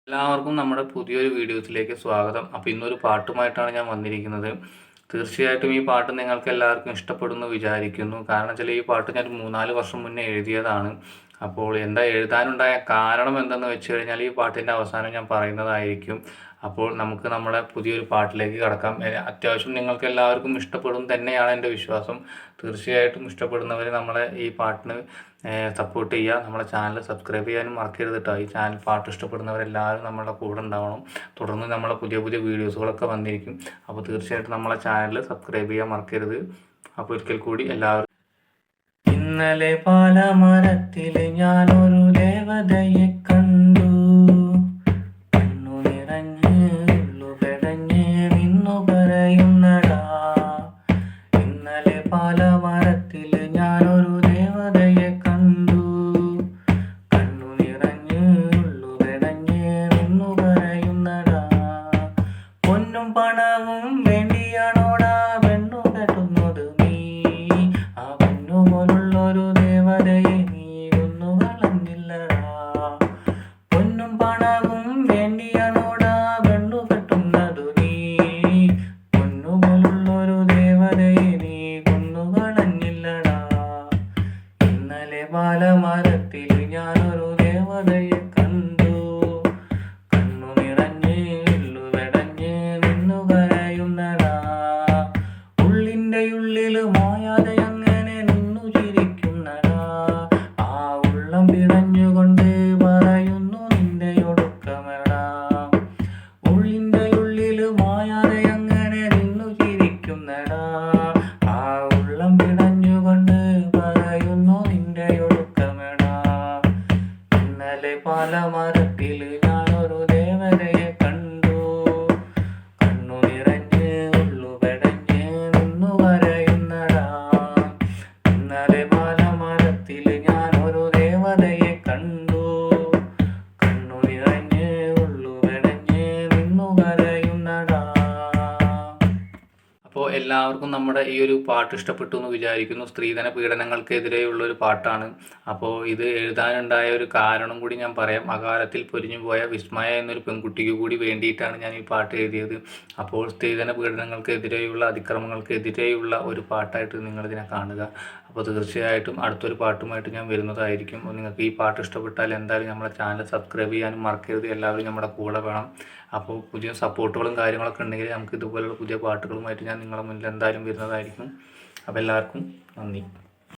എല്ലാവർക്കും നമ്മുടെ പുതിയൊരു വീഡിയോസിലേക്ക് സ്വാഗതം. അപ്പോൾ ഇന്നൊരു പാട്ടുമായിട്ടാണ് ഞാൻ വന്നിരിക്കുന്നത്. തീർച്ചയായിട്ടും ഈ പാട്ട് നിങ്ങൾക്ക് എല്ലാവർക്കും ഇഷ്ടപ്പെടുമെന്ന് വിചാരിക്കുന്നു. കാരണം വെച്ചാൽ ഈ പാട്ട് ഞാൻ 3-4 വർഷം മുന്നേ എഴുതിയതാണ്. അപ്പോൾ എന്താ എഴുതാനുണ്ടായ കാരണം എന്തെന്ന് വെച്ച് കഴിഞ്ഞാൽ ഈ പാട്ടിൻ്റെ അവസാനം ഞാൻ പറയുന്നതായിരിക്കും. അപ്പോൾ നമുക്ക് നമ്മുടെ പുതിയൊരു പാട്ടിലേക്ക് കടക്കാം. അത്യാവശ്യം നിങ്ങൾക്ക് എല്ലാവർക്കും ഇഷ്ടപ്പെടും തന്നെയാണ് എൻ്റെ വിശ്വാസം. തീർച്ചയായിട്ടും ഇഷ്ടപ്പെടുന്നവർ നമ്മളെ ഈ പാട്ടിന് സപ്പോർട്ട് ചെയ്യുക. നമ്മളെ ചാനൽ സബ്സ്ക്രൈബ് ചെയ്യാനും മറക്കരുത് കേട്ടോ. ഈ ചാനൽ പാട്ട് ഇഷ്ടപ്പെടുന്നവരെല്ലാവരും നമ്മളുടെ കൂടെ ഉണ്ടാവണം. തുടർന്ന് നമ്മളെ പുതിയ പുതിയ വീഡിയോസുകളൊക്കെ വന്നിരിക്കും. അപ്പോൾ തീർച്ചയായിട്ടും നമ്മളെ ചാനൽ സബ്സ്ക്രൈബ് ചെയ്യാൻ മറക്കരുത്. അപ്പോൾ ഒരിക്കൽ കൂടി എല്ലാവരും. ഇന്നലെ പാലമരത്തിൽ ഞാനൊരു ദേവതയെ കണ്ടു, കണ്ണു നിറഞ്ഞ് ഉള്ളു പെടഞ്ഞ് നിന്നു പറയുന്നടാ. ഇന്നലെ പാലമരത്തിൽ ഞാനൊരു ദേവതയെ കണ്ടു, കണ്ണു നിറഞ്ഞ് ഉള്ളു പെടഞ്ഞ് നിന്നു പറയുന്നടാ. പൊന്നും പണവും വേണ്ടിയാണോടാ പെണ്ണു കെട്ടുന്നത് നീ, ആ പൊന്നു പോലുള്ളൊരു ദേവതയെ നീ ഒന്നു കളഞ്ഞില്ലടാ. പൊന്നും പണവും വേണ്ടിയാണോടാ പെണ്ണു കെട്ടുന്നത് നീ, പൊന്നു പോലുള്ളൊരു ദേവതയെ നീ കൊന്നു കളഞ്ഞില്ലടാ. ഇന്നലെ പാലമരത്തിൽ ഞാനൊരു ദേവതയെ കണ്ടു, കണ്ണു നിറഞ്ഞ് ഉള്ളു വെടഞ്ഞ് നിന്നു കരയുന്നടാ. ഉള്ളിൻ്റെ ഉള്ളിൽ മായാതെ അങ്ങനെ നിന്നു ചിരിക്കുന്നടാ. ആ ഉള്ളം പിടഞ്ഞുകൊണ്ട് പറയുന്നു നിന്റെ ഒടുക്കമെടാ. ഉള്ളിൻ്റെ ഉള്ളിൽ മായാതെ അങ്ങനെ നിന്നു ചിരിക്കുന്നടാ. ആ ഉള്ളം പിടഞ്ഞുകൊണ്ട് പറയുന്നു നിന്റെ ഒടുക്കമെടാ. ഇന്നലെ പാലമരത്തിൽ ഞാനൊരു ദേവതയെ കണ്ടു, കണ്ണു നിറഞ്ഞ് ഉള്ളു പെടഞ്ഞ് നിന്നു കരയുന്നടാ. ഇന്നലെ പാലമരത്തിൽ ഞാനൊരു ദേവതയെ കണ്ടു, കണ്ണു നിറഞ്ഞ് ഉള്ളു പെടഞ്ഞ് നിന്നു കരയുന്നടാ. അപ്പോൾ എല്ലാവർക്കും നമ്മുടെ ഈ ഒരു പാട്ട് ഇഷ്ടപ്പെട്ടു എന്ന് വിചാരിക്കുന്നു. സ്ത്രീധന പീഡനങ്ങൾക്കെതിരെയുള്ള ഒരു പാട്ടാണ്. അപ്പോൾ ഇത് എഴുതാനുണ്ടായ ഒരു കാരണം കൂടി ഞാൻ പറയാം. അകാലത്തിൽ പൊരിഞ്ഞു പോയ വിസ്മയ എന്നൊരു പെൺകുട്ടിക്ക് കൂടി വേണ്ടിയിട്ടാണ് ഞാൻ ഈ പാട്ട് എഴുതിയത്. അപ്പോൾ സ്ത്രീധന പീഡനങ്ങൾക്കെതിരെയുള്ള അതിക്രമങ്ങൾക്കെതിരെയുള്ള ഒരു പാട്ടായിട്ട് നിങ്ങളിതിനെ കാണുക. അപ്പോൾ തീർച്ചയായിട്ടും അടുത്തൊരു പാട്ടുമായിട്ട് ഞാൻ വരുന്നതായിരിക്കും. നിങ്ങൾക്ക് ഈ പാട്ട് ഇഷ്ടപ്പെട്ടാൽ എന്തായാലും നമ്മുടെ ചാനൽ സബ്സ്ക്രൈബ് ചെയ്യാനും മറക്കരുത്. എല്ലാവരും നമ്മുടെ കൂടെ വേണം. അപ്പോൾ പുതിയ സപ്പോർട്ടുകളും കാര്യങ്ങളൊക്കെ ഉണ്ടെങ്കിൽ നമുക്ക് ഇതുപോലുള്ള പുതിയ പാട്ടുകളുമായിട്ട് ഞാൻ നിങ്ങളുടെ മുന്നിൽ എന്തായാലും വരുന്നതായിരിക്കും. അപ്പോൾ എല്ലാവർക്കും നന്ദി.